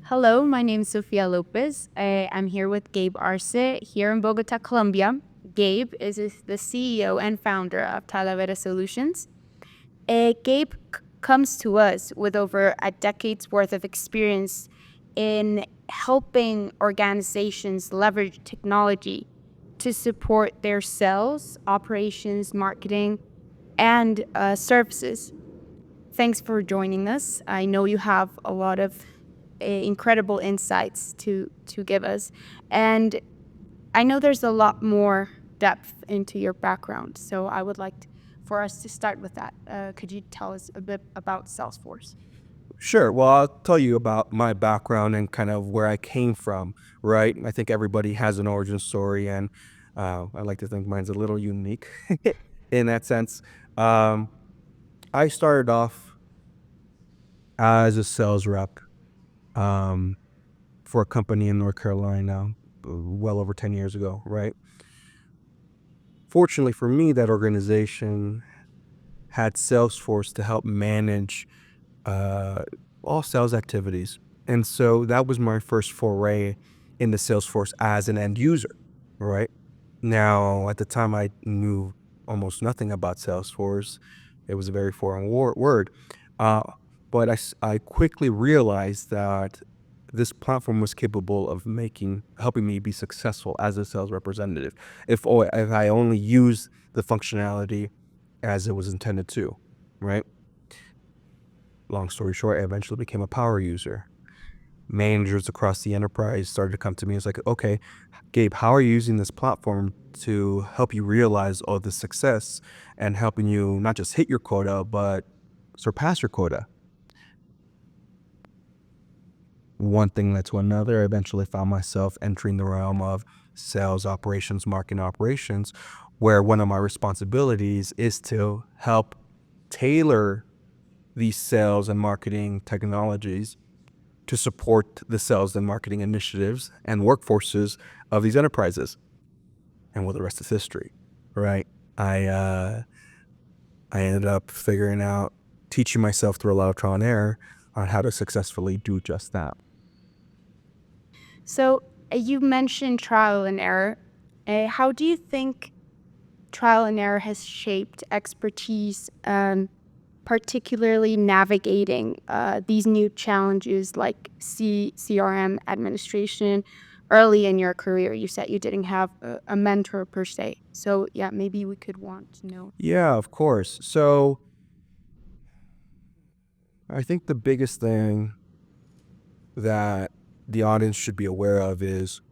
Hello, my name is Sofia Lopez. I'm here with Gabe Arce here in Bogota, Colombia. Gabe is the CEO and founder of Talavera Solutions. Gabe comes to us with over a decade's worth of experience in helping organizations leverage technology to support their sales, operations, marketing, and services. Thanks for joining us. I know you have a lot of incredible insights to give us, and I know there's a lot more depth into your background. So I would like for us to start with that. Could you tell us a bit about Salesforce? Sure. Well, I'll tell you about my background and kind of where I came from, right? I think everybody has an origin story, and I like to think mine's a little unique in that sense. Um, I started off as a sales rep um, for a company in North Carolina well over 10 years ago, right? Fortunately for me, that organization had Salesforce to help manage uh, all sales activities. And so that was my first foray into Salesforce as an end user, right? Now, at the time, I knew almost nothing about Salesforce. It was a very foreign word. Uh, but I quickly realized that this platform was capable of helping me be successful as a sales representative if I only use the functionality as it was intended to, right? Long story short, I eventually became a power user. Managers across the enterprise started to come to me. It's like, okay, Gabe, how are you using this platform to help you realize all this success and helping you not just hit your quota, but surpass your quota? One thing led to another. I eventually found myself entering the realm of sales operations, marketing operations, where one of my responsibilities is to help tailor these sales and marketing technologies to support the sales and marketing initiatives and workforces of these enterprises. And well, the rest is history, right? I ended up figuring out, teaching myself through a lot of trial and error on how to successfully do just that. So you mentioned trial and error. How do you think trial and error has shaped expertise, particularly navigating these new challenges like CRM administration early in your career? You said you didn't have a mentor per se. So, yeah, maybe we could want to know. Yeah, of course. So I think the biggest thing that the audience should be aware of is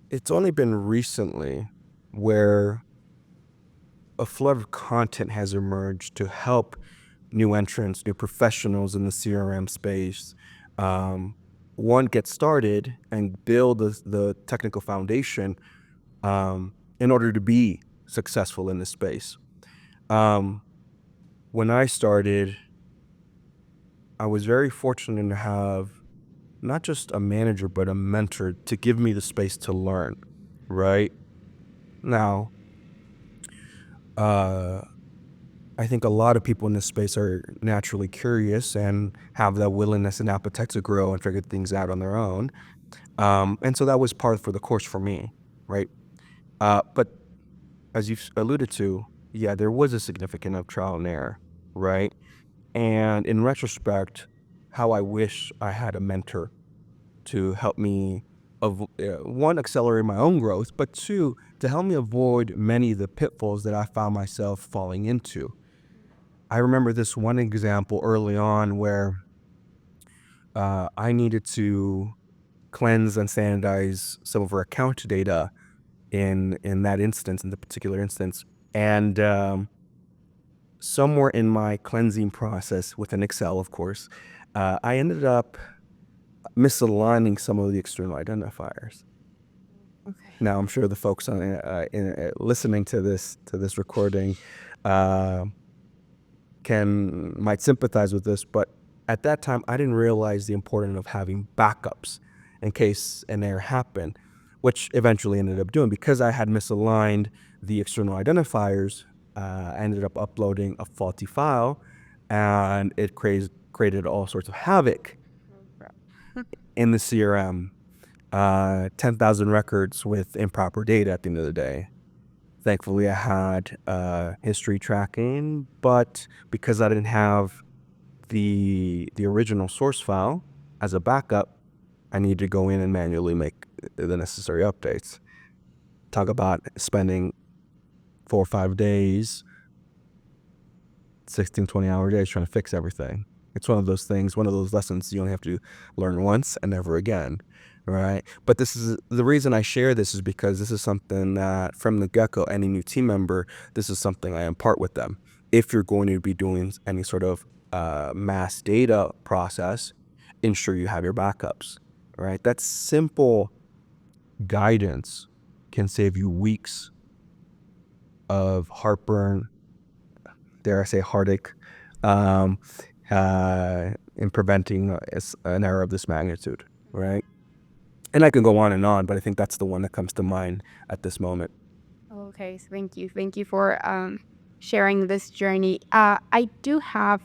it's only been recently where a flood of content has emerged to help new entrants, new professionals in the CRM space, um, one, get started and build the technical foundation in order to be successful in this space. Um, when I started, I was very fortunate to have not just a manager, but a mentor to give me the space to learn, right? Now, uh, I think a lot of people in this space are naturally curious and have that willingness and appetite to grow and figure things out on their own. And so that was part for the course for me, right? But as you've alluded to, yeah, there was a significant of trial and error, right? And in retrospect, how I wish I had a mentor to help me, one, accelerate my own growth, but two, to help me avoid many of the pitfalls that I found myself falling into. I remember this one example early on where I needed to cleanse and sanitize some of our account data in that instance, in the particular instance. And somewhere in my cleansing process within Excel, of course, I ended up misaligning some of the external identifiers. Okay. Now, I'm sure the folks listening to this recording uh, might sympathize with this, but at that time, I didn't realize the importance of having backups in case an error happened, which eventually ended up doing because I had misaligned the external identifiers. I ended up uploading a faulty file, and it created all sorts of havoc. in the CRM, 10,000 records with improper data at the end of the day. Thankfully, I had history tracking, but because I didn't have the original source file as a backup, I need to go in and manually make the necessary updates. Talk about spending 4 or 5 days, 16, 20-hour days trying to fix everything. It's one of those things, one of those lessons you only have to learn once and never again, right? But this is the reason I share this, is because this is something that from the get-go, any new team member, this is something I impart with them. If you're going to be doing any sort of mass data process, ensure you have your backups, right? That simple guidance can save you weeks of heartburn, dare I say heartache, um, in preventing an error of this magnitude, right? And I can go on, but I think that's the one that comes to mind at this moment. Okay, so thank you. Thank you for sharing this journey. I do have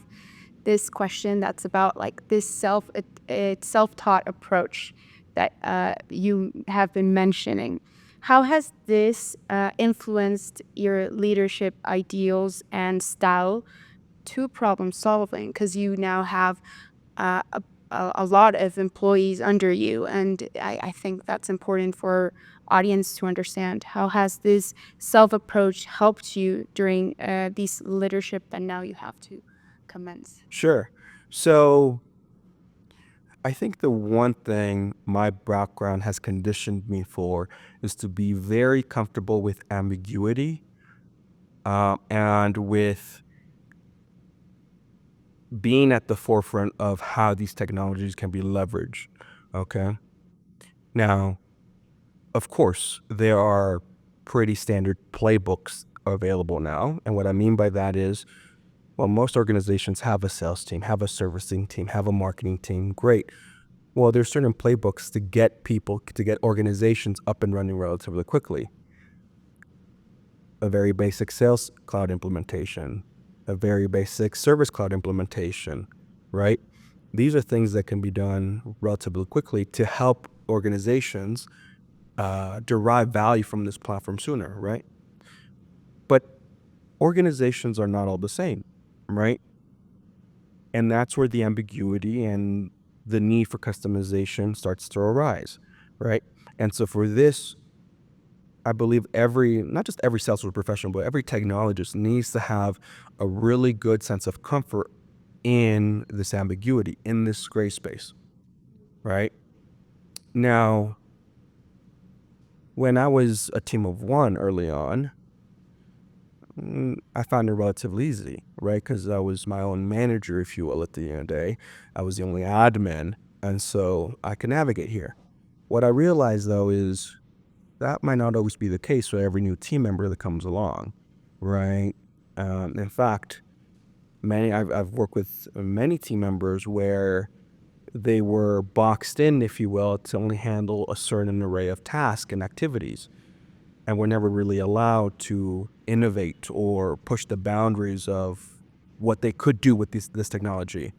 this question that's about like this self-taught approach that you have been mentioning. How has this influenced your leadership ideals and style to problem solving? Because you now have uh, a, a lot of employees under you, and I think that's important for audience to understand. How has this self approach helped you during these leadership that now you have to commence? Sure. So I think the one thing my background has conditioned me for is to be very comfortable with ambiguity, and with being at the forefront of how these technologies can be leveraged. Okay. Now, of course, there are pretty standard playbooks available now. And what I mean by that is, well, most organizations have a sales team, have a servicing team, have a marketing team. Great. Well, there's certain playbooks to get people, to get organizations up and running relatively quickly. A very basic sales cloud implementation, a very basic service cloud implementation, right? These are things that can be done relatively quickly to help organizations derive value from this platform sooner, right? But organizations are not all the same, right? And that's where the ambiguity and the need for customization starts to arise, right? And so for this, I believe not just every Salesforce professional, but every technologist needs to have a really good sense of comfort in this ambiguity, in this gray space, right? Now, when I was a team of one early on, I found it relatively easy, right? Because I was my own manager, if you will, at the end of the day. I was the only admin, and so I could navigate here. What I realized, though, is that might not always be the case for every new team member that comes along, right? In fact, I've worked with many team members where they were boxed in, if you will, to only handle a certain array of tasks and activities, and were never really allowed to innovate or push the boundaries of what they could do with this technology.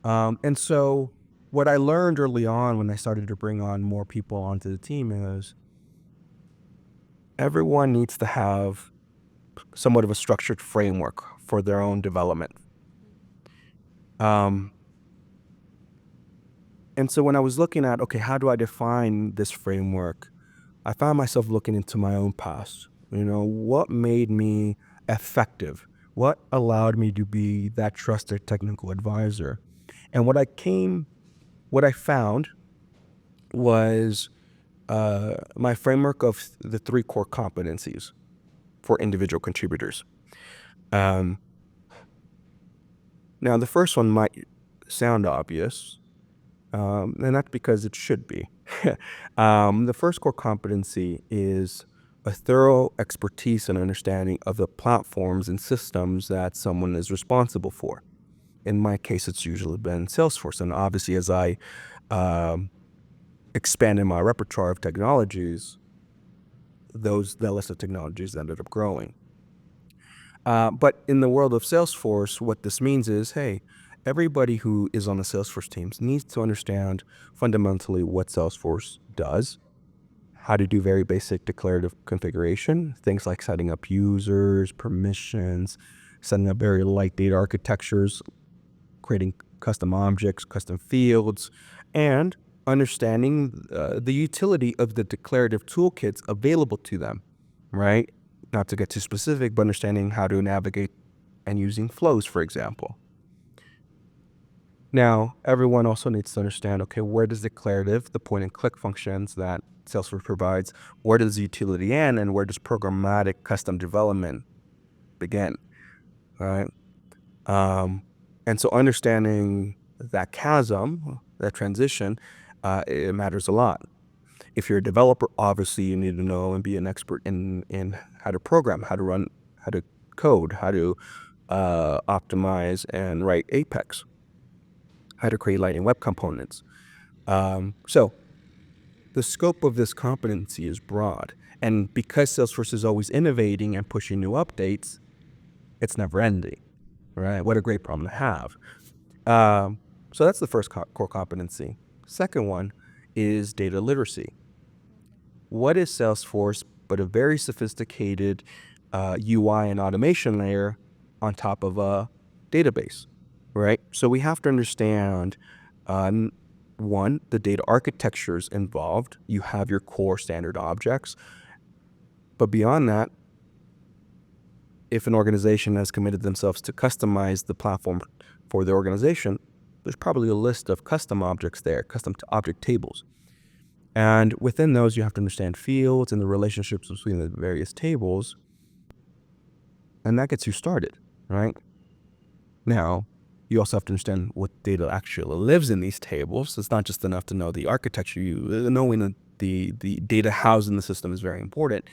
And so what I learned early on when I started to bring on more people onto the team is everyone needs to have somewhat of a structured framework for their own development. Um, and so when I was looking at, okay, how do I define this framework? I found myself looking into my own past. What made me effective? What allowed me to be that trusted technical advisor? And what I found was my framework of the 3 core competencies for individual contributors. Um, Now, the first one might sound obvious, and that's because it should be. The first core competency is a thorough expertise and understanding of the platforms and systems that someone is responsible for. In my case, it's usually been Salesforce, and obviously as I expanded my repertoire of technologies, that list of technologies ended up growing. But in the world of Salesforce, what this means is, hey, everybody who is on the Salesforce teams needs to understand fundamentally what Salesforce does, how to do very basic declarative configuration, things like setting up users, permissions, setting up very light data architectures, creating custom objects, custom fields, and understanding the utility of the declarative toolkits available to them, right? Not to get too specific, but understanding how to navigate and using flows, for example. Now, everyone also needs to understand, okay, where does declarative, the point and click functions that Salesforce provides, where does utility end, and where does programmatic custom development begin, right? And so understanding that chasm, that transition, it matters a lot. If you're a developer, obviously you need to know and be an expert in how to program, how to run, how to code, how to optimize and write Apex, how to create Lightning Web Components. So the scope of this competency is broad. And because Salesforce is always innovating and pushing new updates, it's never ending, right? What a great problem to have. So that's the first core competency. Second one is data literacy. What is Salesforce but a very sophisticated UI and automation layer on top of a database, right? So we have to understand, one, the data architectures involved. You have your core standard objects. But beyond that, if an organization has committed themselves to customize the platform for the organization, there's probably a list of custom objects there, custom object tables. And within those, you have to understand fields and the relationships between the various tables. And that gets you started, right? Now, you also have to understand what data actually lives in these tables. It's not just enough to know the architecture. Knowing the data housed in the system is very important,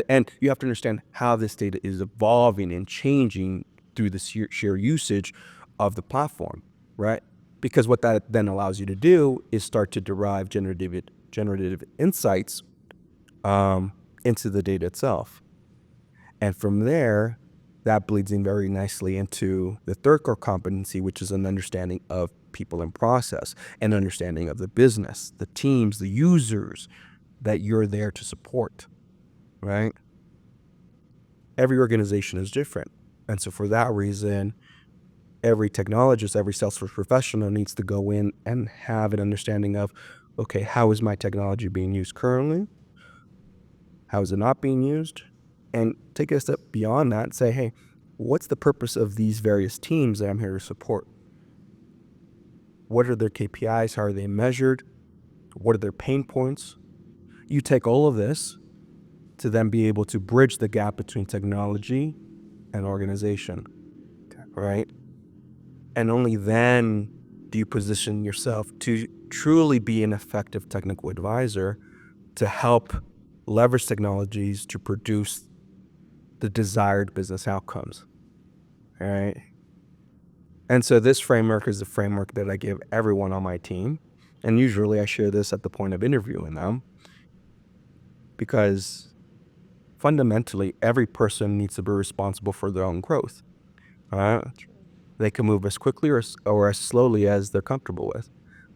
and you have to understand how this data is evolving and changing through the sheer usage of the platform, right? Because what that then allows you to do is start to derive generative insights into the data itself. And from there, that bleeds in very nicely into the third core competency, which is an understanding of people and process, an understanding of the business, the teams, the users that you're there to support, right? Every organization is different. And so for that reason, every technologist, every Salesforce professional needs to go in and have an understanding of, okay, how is my technology being used currently? How is it not being used? And take it a step beyond that and say, hey, what's the purpose of these various teams that I'm here to support? What are their KPIs? How are they measured? What are their pain points? You take all of this to then be able to bridge the gap between technology and organization, right? And only then do you position yourself to truly be an effective technical advisor to help leverage technologies to produce the desired business outcomes, right? And so this framework is the framework that I give everyone on my team. And usually I share this at the point of interviewing them, because fundamentally every person needs to be responsible for their own growth, right? They can move as quickly or as slowly as they're comfortable with.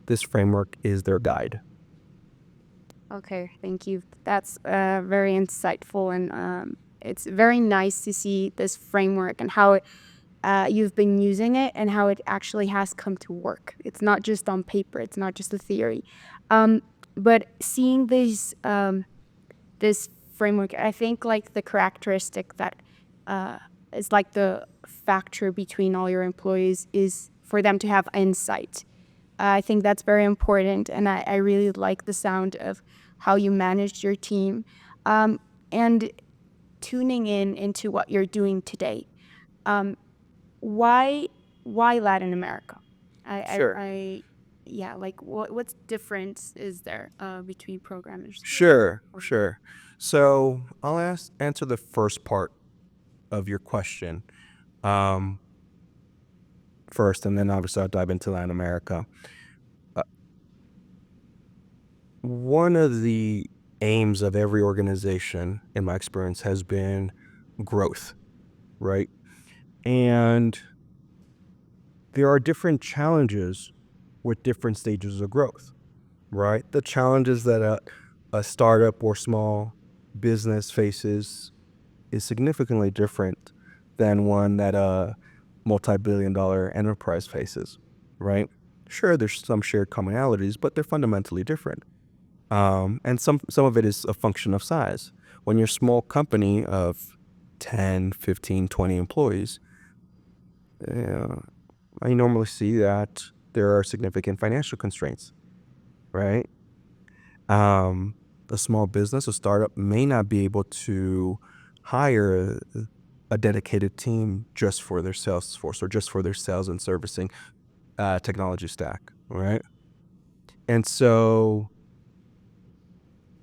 This framework is their guide. Okay, thank you. That's very insightful, and it's very nice to see this framework and how you've been using it and how it actually has come to work. It's not just on paper. It's not just a theory. But seeing this framework, I think like the characteristic that is like the factor between all your employees is for them to have insight. I think that's very important, and I really like the sound of how you managed your team, and tuning in into what you're doing today. Why Latin America? Sure. Yeah, like what's difference is there between programmers? Sure. So I'll answer the first part of your question first, and then obviously I'll dive into Latin America. One of the aims of every organization, in my experience, has been growth, right? And there are different challenges with different stages of growth, right? The challenges that a startup or small business faces is significantly different than one that a multi-billion-dollar enterprise faces, right? Sure, there's some shared commonalities, but they're fundamentally different. And some of it is a function of size. When you're a small company of 10, 15, 20 employees, uh, I normally see that there are significant financial constraints, right? Um, a small business, a startup may not be able to hire a dedicated team just for their sales force or just for their sales and servicing technology stack, right? And so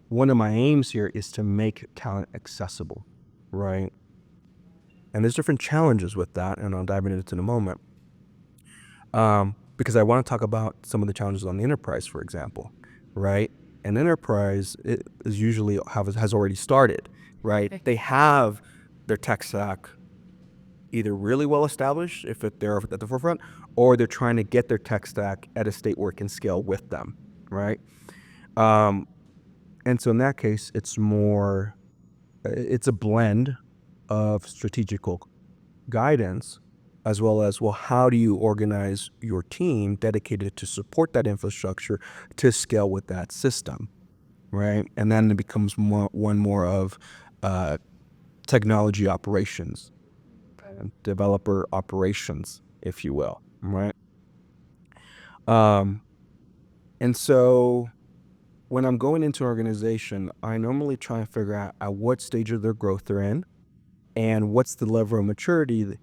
one of my aims here is to make talent accessible, right? And there's different challenges with that, and I'll dive into it in a moment. Because I want to talk about some of the challenges on the enterprise, for example, right? An enterprise is usually has already started, right? Okay. They have their tech stack either really well established, if they're at the forefront, or they're trying to get their tech stack at a state where it can scale with them, right? Um, and so in that case, it's a blend of strategical guidance as well as, well, how do you organize your team dedicated to support that infrastructure to scale with that system, right? And then it becomes one more of technology operations, developer operations, if you will, right? Um, and so when I'm going into an organization, I normally try and figure out at what stage of their growth they're in and what's the level of maturity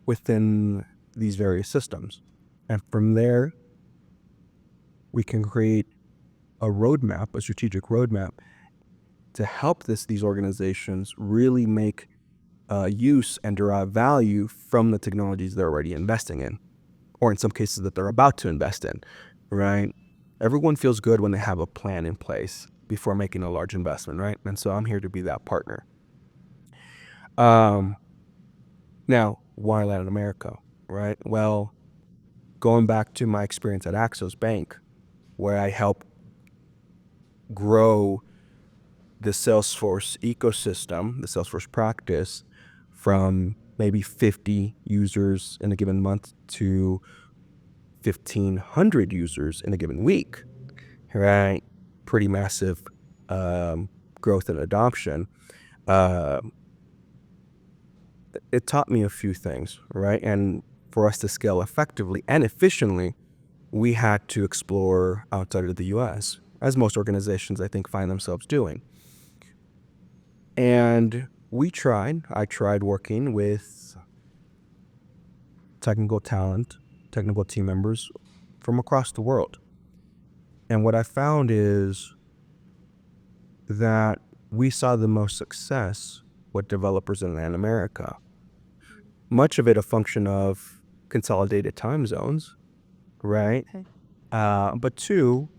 within these various systems. And from there, we can create a roadmap, a strategic roadmap to help these organizations really make use and derive value from the technologies they're already investing in, or in some cases that they're about to invest in, right? Everyone feels good when they have a plan in place before making a large investment, right? And so I'm here to be that partner. Now, why Latin America, right? Well, going back to my experience at Axos Bank, where I helped grow the Salesforce ecosystem, the Salesforce practice, from maybe 50 users in a given month to 1,500 users in a given week, right? Pretty massive growth and adoption. Uh, it taught me a few things, right? And for us to scale effectively and efficiently, we had to explore outside of the US, as most organizations, I think, find themselves doing. And I tried working with technical talent, technical team members from across the world. And what I found is that we saw the most success with developers in Latin America. Much of it a function of consolidated time zones, right? Okay. But two,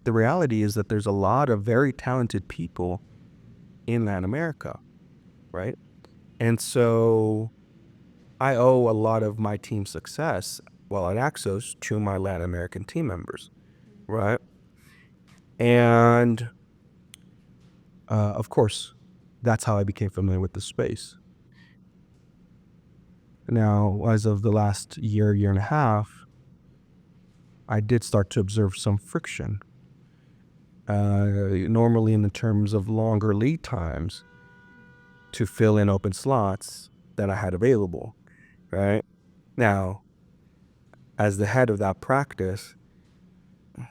the reality is that there's a lot of very talented people in Latin America, right? And so I owe a lot of my team's success while at Axos to my Latin American team members, right? And of course, that's how I became familiar with the space. Now, as of the last year and a half, I did start to observe some friction. Normally in the terms of longer lead times to fill in open slots that I had available, right? Now, as the head of that practice,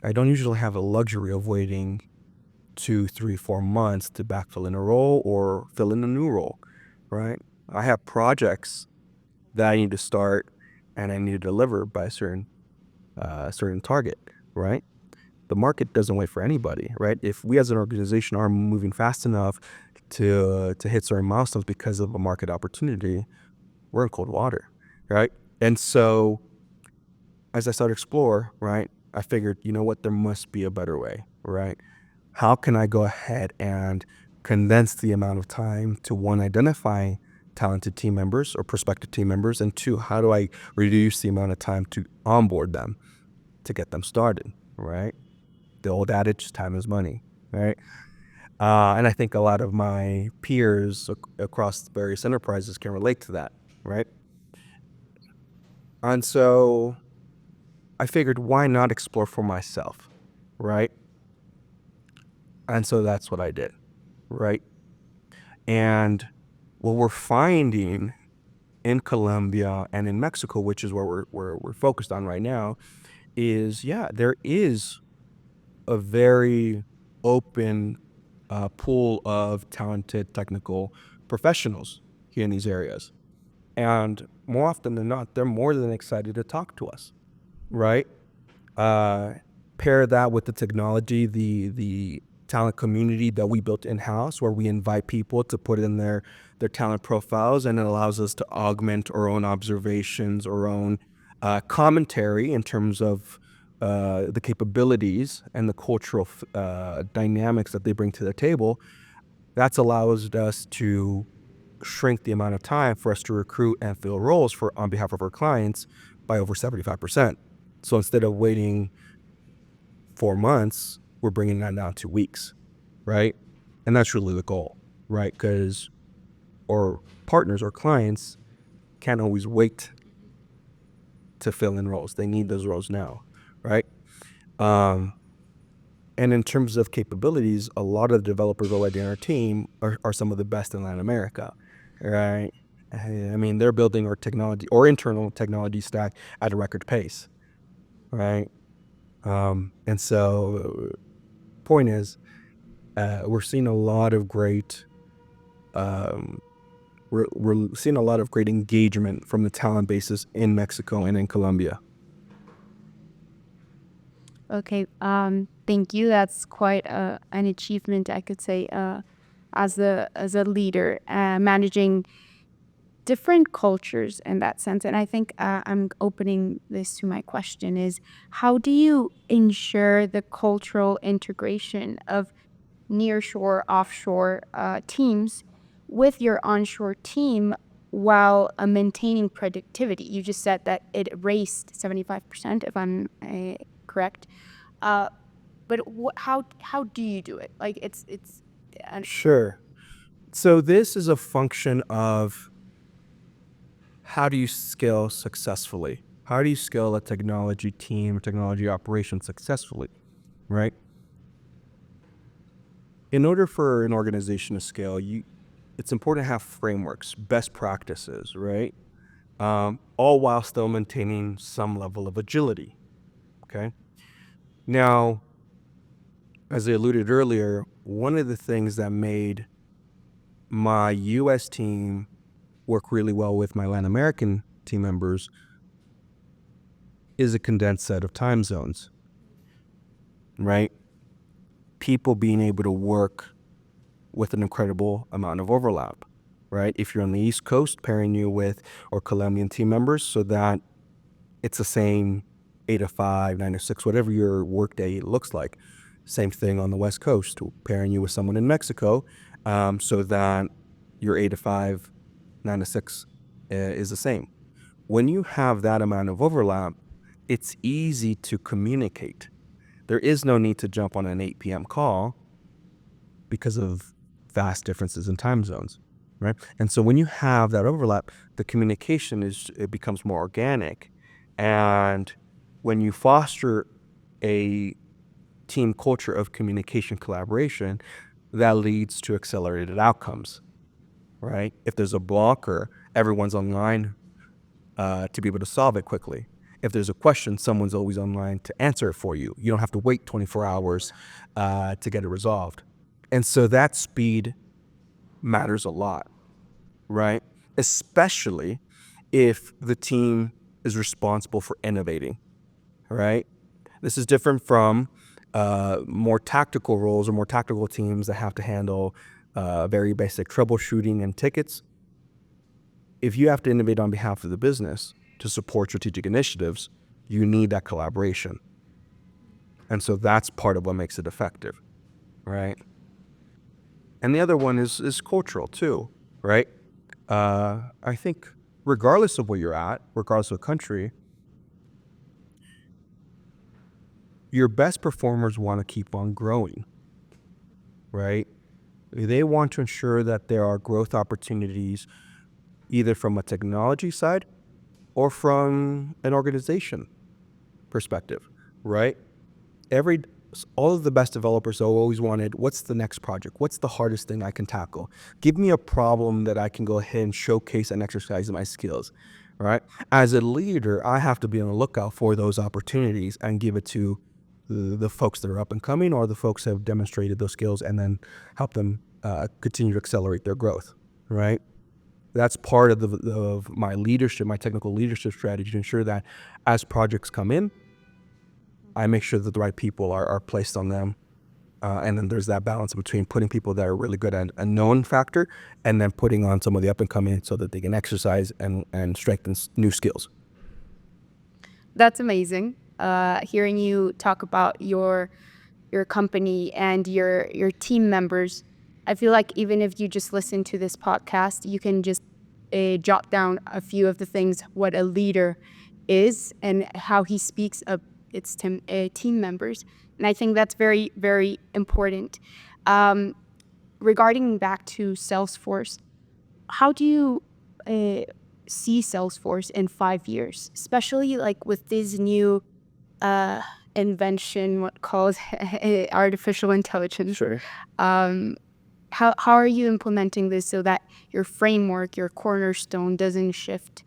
I don't usually have a luxury of waiting 2, 3, 4 months to backfill in a role or fill in a new role, right? I have projects that I need to start and I need to deliver by a certain target, right? The market doesn't wait for anybody, right? If we as an organization are moving fast enough to hit certain milestones because of a market opportunity, we're in cold water, right? And so as I started to explore, right, I figured, you know what, there must be a better way, right? How can I go ahead and condense the amount of time to, one, identify talented team members or prospective team members? And two, how do I reduce the amount of time to onboard them to get them started, right? The old adage, time is money, right? And I think a lot of my peers across various enterprises can relate to that, right? And so I figured, why not explore for myself, right? And so that's what I did, right? And what we're finding in Colombia and in Mexico, which is where we're focused on right now, is there is a very open pool of talented technical professionals here in these areas. And more often than not, they're more than excited to talk to us, right? Pair that with the technology, the talent community that we built in-house, where we invite people to put in their talent profiles, and it allows us to augment our own observations, our own commentary in terms of the capabilities and the cultural dynamics that they bring to the table. That's allows us to shrink the amount of time for us to recruit and fill roles on behalf of our clients by over 75%. So instead of waiting 4 months, we're bringing that down to weeks, right? And that's really the goal, right? Because our partners or clients can't always wait to fill in roles. They need those roles now, right? And in terms of capabilities, a lot of the developers already in our team are some of the best in Latin America, right? I mean, they're building our technology or internal technology stack at a record pace, right? And so, point is, we're seeing a lot of great, we're seeing a lot of great engagement from the talent bases in Mexico and in Colombia. Okay, thank you. That's quite an achievement, I could say, as a leader, managing different cultures in that sense. And I think I'm opening this to my question is, how do you ensure the cultural integration of nearshore, offshore teams with your onshore team while maintaining productivity? You just said that it raised 75%, if I'm correct. But how do you do it? Like it's Sure. So this is a function of, how do you scale successfully? How do you scale a technology team or technology operation successfully, right? In order for an organization to scale, it's important to have frameworks, best practices, right? All while still maintaining some level of agility, okay? Now, as I alluded earlier, one of the things that made my US team work really well with my Latin American team members is a condensed set of time zones, right? People being able to work with an incredible amount of overlap, right? If you're on the East Coast, pairing you with our Colombian team members so that it's the same 8 to 5, 9 to 6, whatever your workday looks like. Same thing on the West Coast, pairing you with someone in Mexico, so that your 8 to 5, 9 to 6 is the same. When you have that amount of overlap, it's easy to communicate. There is no need to jump on an 8 p.m. call because of vast differences in time zones, right? And so when you have that overlap, the communication it becomes more organic. And when you foster a team culture of communication collaboration, that leads to accelerated outcomes, right? If there's a blocker, everyone's online to be able to solve it quickly. If there's a question, someone's always online to answer it for you. You don't have to wait 24 hours to get it resolved. And so that speed matters a lot, right? Especially if the team is responsible for innovating, right? This is different from more tactical roles or more tactical teams that have to handle very basic troubleshooting and tickets. If you have to innovate on behalf of the business to support strategic initiatives, you need that collaboration. And so that's part of what makes it effective, right? And the other one is cultural too, right? I think regardless of where you're at, regardless of the country, your best performers want to keep on growing, right? They want to ensure that there are growth opportunities either from a technology side or from an organization perspective, right? All of the best developers always wanted, what's the next project? What's the hardest thing I can tackle? Give me a problem that I can go ahead and showcase and exercise my skills, right? As a leader, I have to be on the lookout for those opportunities and give it to the folks that are up and coming or the folks that have demonstrated those skills and then help them continue to accelerate their growth, right? That's part of my leadership, my technical leadership strategy to ensure that as projects come in, I make sure that the right people are placed on them. And then there's that balance between putting people that are really good at a known factor and then putting on some of the up and coming so that they can exercise and strengthen new skills. That's amazing. Hearing you talk about your company and your team members, I feel like even if you just listen to this podcast, you can just jot down a few of the things what a leader is and how he speaks of its team members. And I think that's very, very important. Regarding back to Salesforce, how do you see Salesforce in 5 years, especially like with this new invention, what calls artificial intelligence? Sure. How are you implementing this so that your framework, your cornerstone, doesn't shift?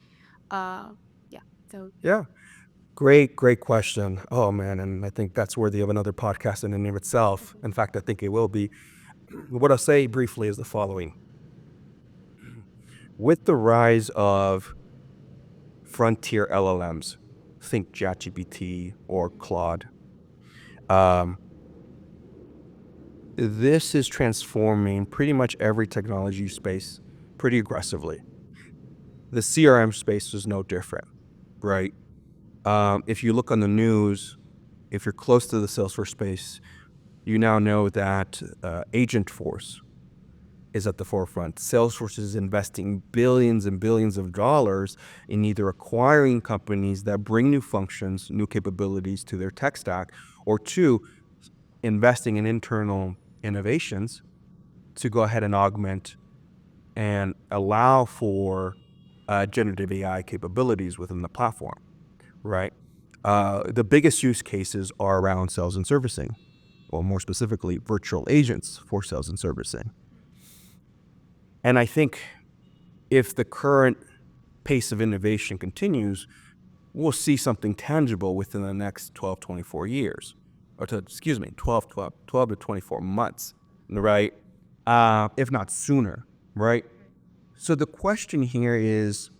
Yeah. So Yeah. Great question. Oh man, and I think that's worthy of another podcast in and of itself. In fact, I think it will be. What I'll say briefly is the following. With the rise of frontier LLMs, think ChatGPT or Claude, this is transforming pretty much every technology space pretty aggressively. The CRM space is no different, right? If you look on the news, if you're close to the Salesforce space, you now know that Agentforce is at the forefront. Salesforce is investing billions and billions of dollars in either acquiring companies that bring new functions, new capabilities to their tech stack, or two, investing in internal innovations to go ahead and augment and allow for generative AI capabilities within the platform, right? The biggest use cases are around sales and servicing, or more specifically, virtual agents for sales and servicing. And I think if the current pace of innovation continues, we'll see something tangible within the next 12, 24 years, or 12 to 24 months, right? If not sooner, right? So the question here is,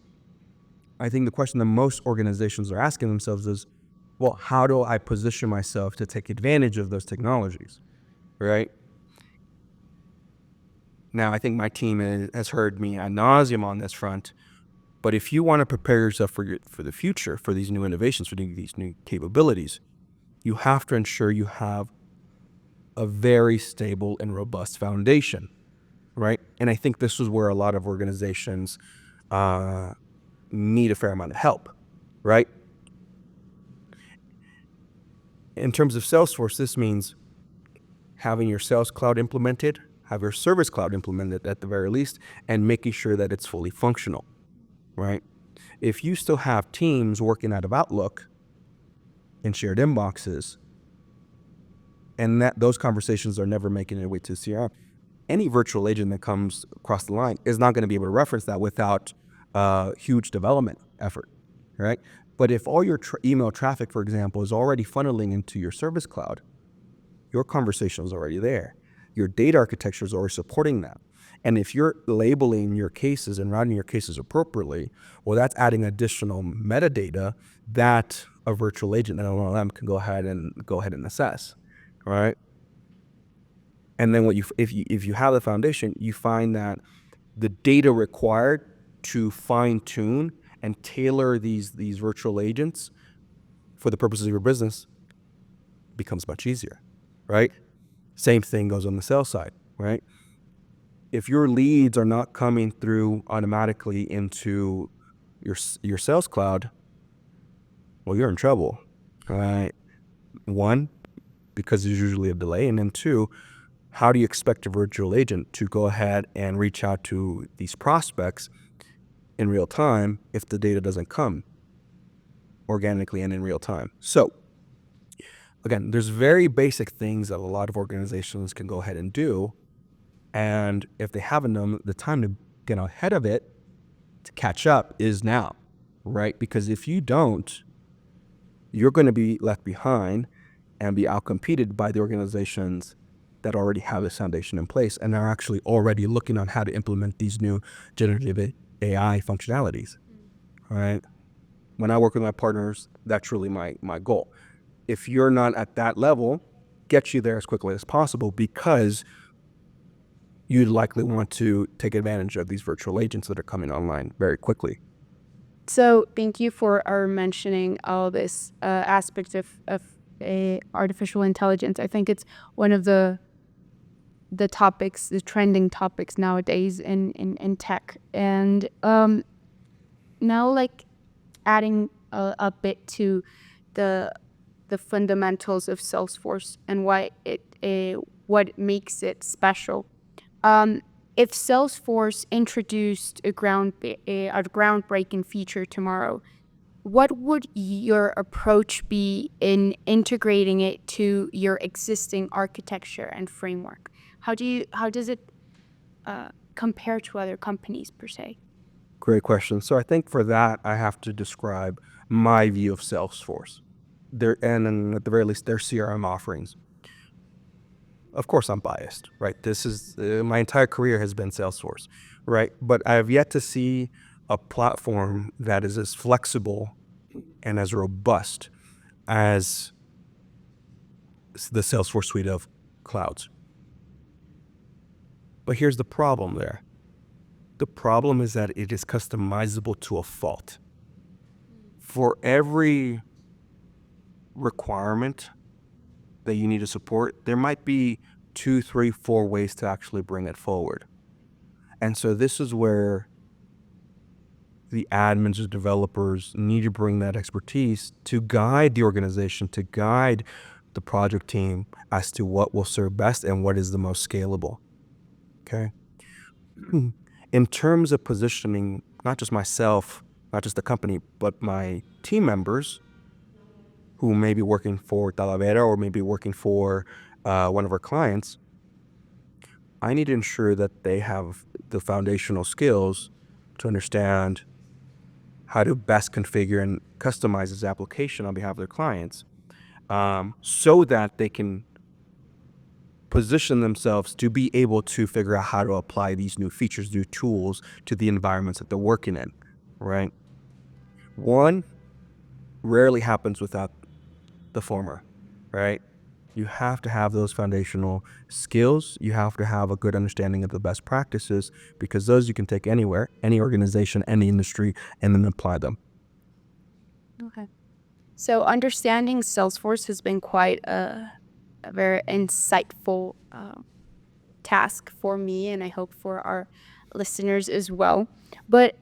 I think the question that most organizations are asking themselves is, well, how do I position myself to take advantage of those technologies, right? Now, I think my team has heard me ad nauseum on this front, but if you want to prepare yourself for the future, for these new innovations, for these new capabilities, you have to ensure you have a very stable and robust foundation, right? And I think this is where a lot of organizations need a fair amount of help, right? In terms of Salesforce, this means having your Sales Cloud implemented, have your Service Cloud implemented at the very least, and making sure that it's fully functional, right? If you still have teams working out of Outlook in shared inboxes, and that those conversations are never making their way to CRM, any virtual agent that comes across the line is not going to be able to reference that without huge development effort, right? But if all your email traffic, for example, is already funneling into your Service Cloud, your conversation is already there. Your data architecture is already supporting that. And if you're labeling your cases and routing your cases appropriately, well, that's adding additional metadata that a virtual agent and an LLM can go ahead and assess, right? And then if you have the foundation, you find that the data required to fine tune and tailor these virtual agents for the purposes of your business becomes much easier, right? Same thing goes on the sales side, right? If your leads are not coming through automatically into your sales cloud, well, you're in trouble, right? One, because there's usually a delay, and then two, how do you expect a virtual agent to go ahead and reach out to these prospects in real time if the data doesn't come organically and in real time? So again, there's very basic things that a lot of organizations can go ahead and do. And if they haven't done, the time to get ahead of it, to catch up, is now, right? Because if you don't, you're going to be left behind and be outcompeted by the organizations that already have this foundation in place and are actually already looking on how to implement these new generative AI functionalities, right? When I work with my partners, that's really my goal. If you're not at that level, get you there as quickly as possible, because you'd likely want to take advantage of these virtual agents that are coming online very quickly. So thank you for mentioning all this aspects of artificial intelligence. I think it's one of the topics, the trending topics nowadays in tech. And now, like, adding a bit to the fundamentals of Salesforce and what makes it special. If Salesforce introduced a groundbreaking feature tomorrow, what would your approach be in integrating it to your existing architecture and framework? How does it compare to other companies per se? Great question. So I think for that, I have to describe my view of Salesforce. And at the very least, their CRM offerings. Of course, I'm biased, right? This is my entire career has been Salesforce, right? But I have yet to see a platform that is as flexible and as robust as the Salesforce suite of clouds. But here's the problem there. The problem is that it is customizable to a fault. For every requirement that you need to support, there might be 2, 3, 4 ways to actually bring it forward. And so this is where the admins or developers need to bring that expertise to guide the organization, to guide the project team as to what will serve best and what is the most scalable. Okay. In terms of positioning, not just myself, not just the company, but my team members who may be working for Talavera or maybe working for one of our clients, I need to ensure that they have the foundational skills to understand how to best configure and customize this application on behalf of their clients, so that they can position themselves to be able to figure out how to apply these new features, new tools to the environments that they're working in, right? One rarely happens without the former, right? You have to have those foundational skills. You have to have a good understanding of the best practices, because those you can take anywhere, any organization, any industry, and then apply them. Okay. So understanding Salesforce has been quite a very insightful task for me, and I hope for our listeners as well. But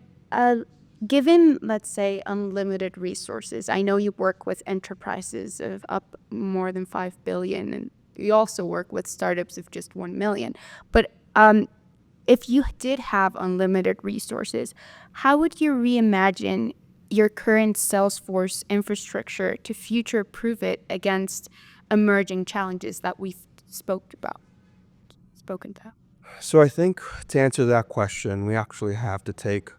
given, let's say, unlimited resources, I know you work with enterprises of up more than 5 billion, and you also work with startups of just 1 million. But if you did have unlimited resources, how would you reimagine your current Salesforce infrastructure to future-proof it against emerging challenges that we've spoken about? So I think to answer that question, we actually have to take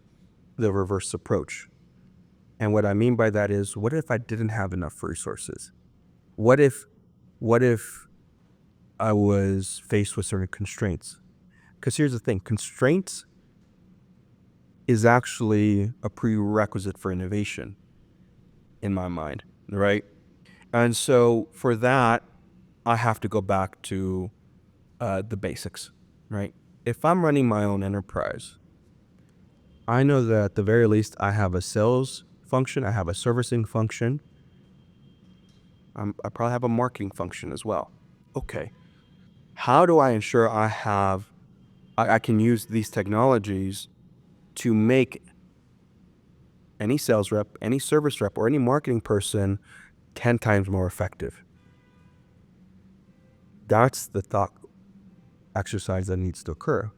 the reverse approach. And what I mean by that is, what if I didn't have enough resources? What if I was faced with certain constraints? Because here's the thing, constraints is actually a prerequisite for innovation in my mind, right? And so for that, I have to go back to the basics, right? If I'm running my own enterprise, I know that at the very least I have a sales function, I have a servicing function, I probably have a marketing function as well. Okay, how do I ensure I have I can use these technologies to make any sales rep, any service rep, or any marketing person 10 times more effective. That's the thought exercise that needs to occur.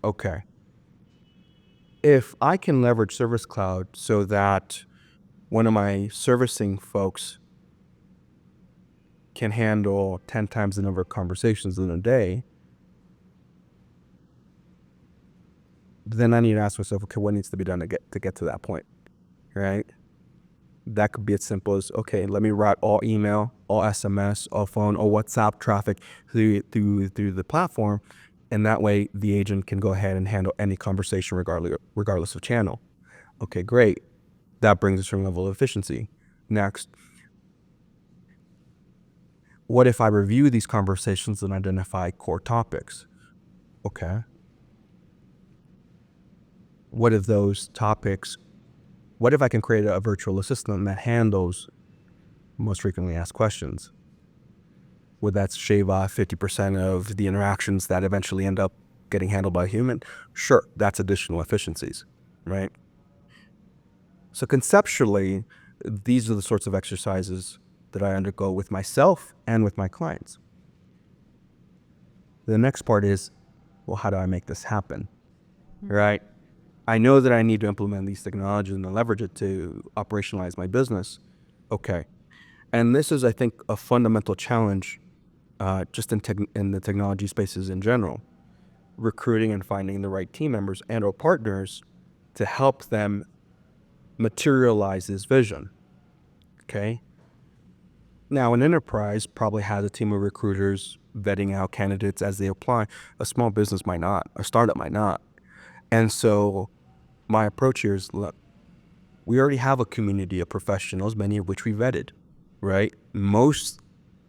Okay. If I can leverage Service Cloud so that one of my servicing folks can handle 10 times the number of conversations in a day, then I need to ask myself, okay, what needs to be done to get to that point, right? That could be as simple as, okay, let me route all email, all SMS, all phone, all WhatsApp traffic through the platform, and that way the agent can go ahead and handle any conversation regardless of channel. Okay, great. That brings a certain level of efficiency. Next, what if I review these conversations and identify core topics? Okay. What if those topics, what if I can create a virtual assistant that handles most frequently asked questions? Would that shave off 50% of the interactions that eventually end up getting handled by a human? Sure, that's additional efficiencies, right? So conceptually, these are the sorts of exercises that I undergo with myself and with my clients. The next part is, well, how do I make this happen, right? I know that I need to implement these technologies and leverage it to operationalize my business. Okay. And this is, I think, a fundamental challenge just in the technology spaces in general. Recruiting and finding the right team members and or partners to help them materialize this vision. Okay. Now, an enterprise probably has a team of recruiters vetting out candidates as they apply. A small business might not, a startup might not. And so my approach here is, look, we already have a community of professionals, many of which we vetted, right? Most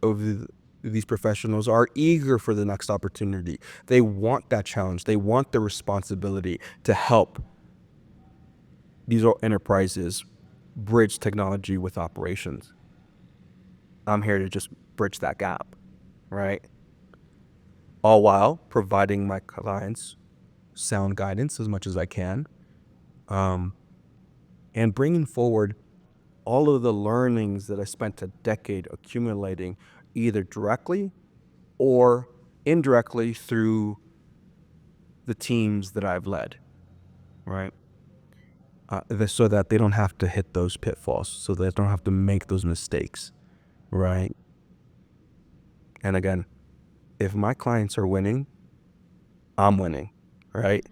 of these professionals are eager for the next opportunity. They want that challenge. They want the responsibility to help these enterprises bridge technology with operations. I'm here to just bridge that gap, right? All while providing my clients sound guidance as much as I can, and bringing forward all of the learnings that I spent a decade accumulating, either directly or indirectly through the teams that I've led, right? So that they don't have to hit those pitfalls, so they don't have to make those mistakes, right? And again, if my clients are winning, I'm winning, right?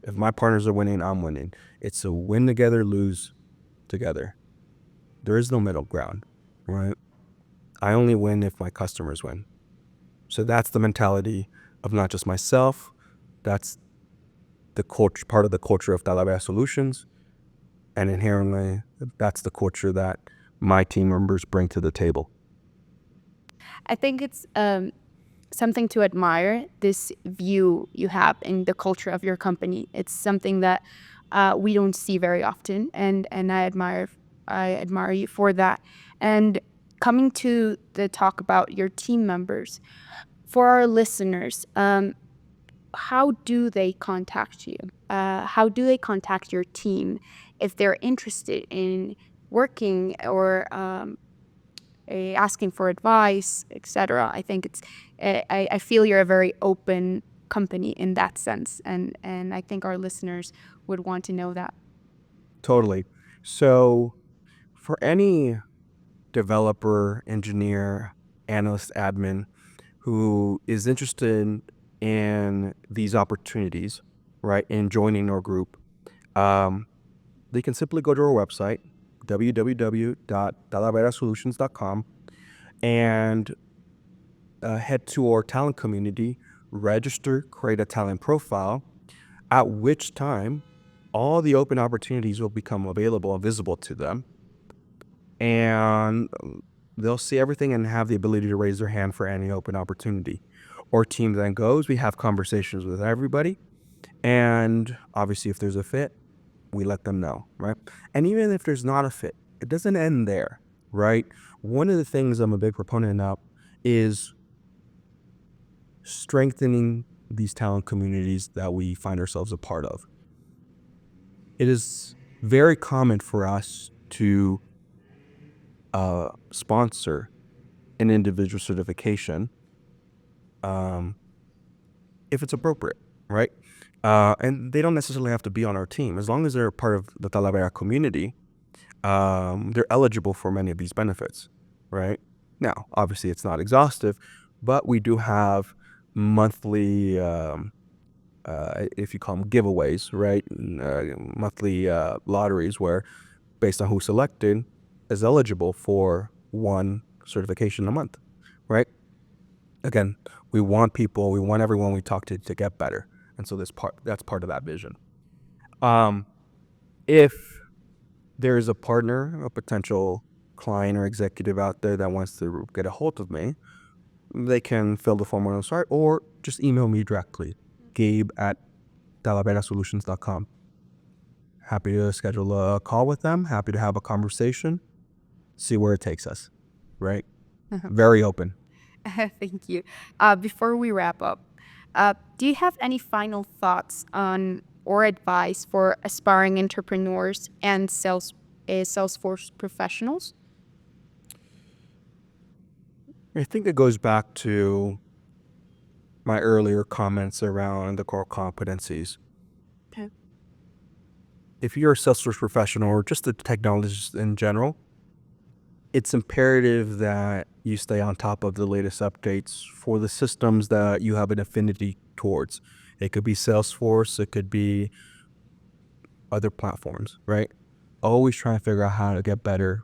If my partners are winning, I'm winning. It's a win together, lose together. There is no middle ground, right? I only win if my customers win. So that's the mentality of not just myself. That's the culture, part of the culture of Talavera Solutions. And inherently, that's the culture that my team members bring to the table. I think it's something to admire, this view you have in the culture of your company. It's something that we don't see very often, and I admire you for that. And coming to the talk about your team members, for our listeners, how do they contact you? How do they contact your team if they're interested in working or asking for advice, etc.? I think I feel you're a very open company in that sense, and I think our listeners would want to know that. Totally. So for any developer, engineer, analyst, admin who is interested in these opportunities, right, in joining our group, they can simply go to our website, www.talaverasolutions.com, and head to our talent community, register, create a talent profile, at which time all the open opportunities will become available and visible to them. And they'll see everything and have the ability to raise their hand for any open opportunity. Our team then goes, we have conversations with everybody. And obviously, if there's a fit, we let them know, right? And even if there's not a fit, it doesn't end there, right? One of the things I'm a big proponent of is strengthening these talent communities that we find ourselves a part of. It is very common for us to sponsor an individual certification if it's appropriate, right? And they don't necessarily have to be on our team. As long as they're a part of the Talavera community, they're eligible for many of these benefits, right? Now, obviously, it's not exhaustive, but we do have monthly, if you call them giveaways, right? Monthly lotteries where, based on who's selected, is eligible for one certification a month, right? Again, we want everyone we talk to get better. And so that's part of that vision. If there's a partner, a potential client or executive out there that wants to get a hold of me, they can fill the form on the site or just email me directly, gabe@talaverasolutions.com. Happy to schedule a call with them, happy to have a conversation, see where it takes us, right? Very open. Thank you. Before we wrap up, do you have any final thoughts on or advice for aspiring entrepreneurs and Salesforce professionals? I think it goes back to my earlier comments around the core competencies. Okay. If you're a Salesforce professional or just a technologist in general, it's imperative that you stay on top of the latest updates for the systems that you have an affinity towards. It could be Salesforce, it could be other platforms, right? Always try and figure out how to get better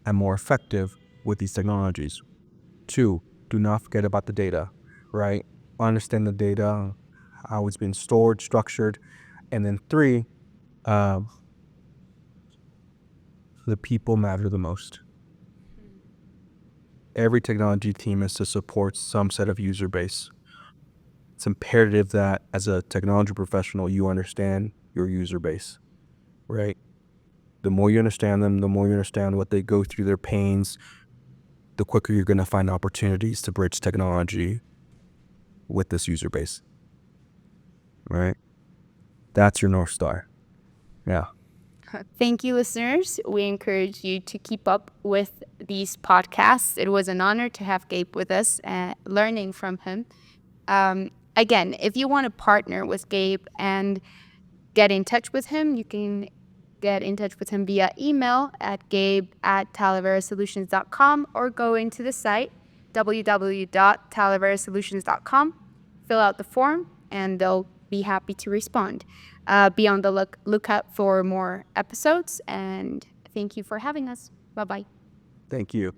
and more effective with these technologies. 2, do not forget about the data, right? Understand the data, how it's been stored, structured. And then 3, the people matter the most. Every technology team is to support some set of user base. It's imperative that as a technology professional, you understand your user base, right? The more you understand them, the more you understand what they go through, their pains, the quicker you're going to find opportunities to bridge technology with this user base, right? That's your North Star. Yeah. Thank you, listeners. We encourage you to keep up with these podcasts. It was an honor to have Gabe with us, learning from him. Again, if you want to partner with Gabe and get in touch with him, you can get in touch with him via email at gabe@talaverasolutions.com or go into the site www.talaverasolutions.com, fill out the form, and they'll be happy to respond. Be on the lookout for more episodes, and thank you for having us. Bye-bye. Thank you.